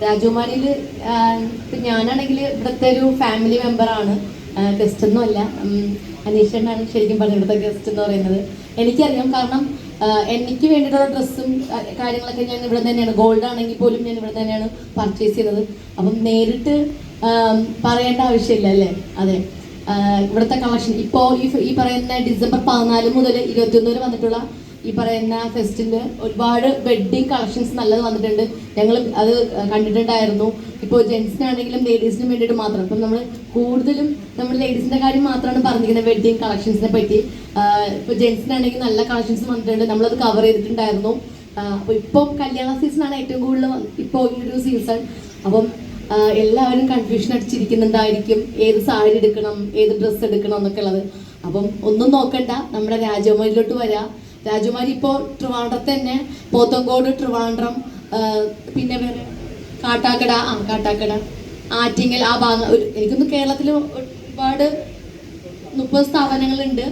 രാജകുമാരിയിൽ ഇപ്പം ഞാനാണെങ്കിൽ ഇവിടുത്തെ ഒരു ഫാമിലി മെമ്പറാണ്, ഗസ്റ്റ് ഒന്നും അല്ല. അനീഷനാണ് ശരിക്കും പറഞ്ഞ ഇവിടുത്തെ ഗസ്റ്റ് എന്ന് പറയുന്നത്. എനിക്കറിയാം, കാരണം എനിക്ക് വേണ്ടിയിട്ടുള്ള ഡ്രസ്സും കാര്യങ്ങളൊക്കെ ഞാൻ ഇവിടെ തന്നെയാണ്, ഗോൾഡ് ആണെങ്കിൽ പോലും ഞാൻ ഇവിടെ തന്നെയാണ് പർച്ചേസ് ചെയ്തത്. അപ്പം നേരിട്ട് പറയേണ്ട ആവശ്യമില്ല അല്ലേ? അതെ, ഇവിടുത്തെ കളക്ഷൻ ഇപ്പോൾ ഈ പറയുന്ന ഡിസംബർ 14 മുതൽ 21 വരെ വന്നിട്ടുള്ള ഈ പറയുന്ന ഫെസ്റ്റിൻ്റെ ഒരുപാട് വെഡ്ഡിങ് കളക്ഷൻസ് നല്ലത് വന്നിട്ടുണ്ട്. ഞങ്ങൾ അത് കണ്ടിട്ടുണ്ടായിരുന്നു. ഇപ്പോൾ ജെൻസിനാണെങ്കിലും ലേഡീസിനും വേണ്ടിയിട്ട് മാത്രം. ഇപ്പം നമ്മൾ കൂടുതലും നമ്മൾ ലേഡീസിൻ്റെ കാര്യം മാത്രമാണ് പറഞ്ഞിരിക്കുന്നത് വെഡ്ഡിങ് കളക്ഷൻസിനെ പറ്റി. ഇപ്പോൾ ജെൻസിനാണെങ്കിൽ നല്ല കളക്ഷൻസ് വന്നിട്ടുണ്ട്, നമ്മളത് കവർ ചെയ്തിട്ടുണ്ടായിരുന്നു. അപ്പോൾ ഇപ്പം കല്യാണ സീസണാണ് ഏറ്റവും കൂടുതൽ ഇപ്പോൾ ഈ ഒരു സീസൺ. അപ്പം എല്ലാവരും കൺഫ്യൂഷൻ അടിച്ചിരിക്കുന്നുണ്ടായിരിക്കും, ഏത് സാരി എടുക്കണം, ഏത് ഡ്രസ്സ് എടുക്കണം എന്നൊക്കെ ഉള്ളത്. അപ്പം ഒന്നും നോക്കണ്ട, നമ്മുടെ രാജകുമാരിയിലോട്ട് വരാം. രാജകുമാരി ഇപ്പോൾ ട്രിവാൻഡ്രത്ത് തന്നെ, പോത്തങ്കോട്, ട്രിവാൻഡ്രം, പിന്നെ വേറെ കാട്ടാക്കട, ആറ്റിങ്ങൽ, ആ ഭാഗം. എനിക്കൊന്ന് കേരളത്തിൽ ഒരുപാട് 30 സ്ഥാപനങ്ങളുണ്ട്.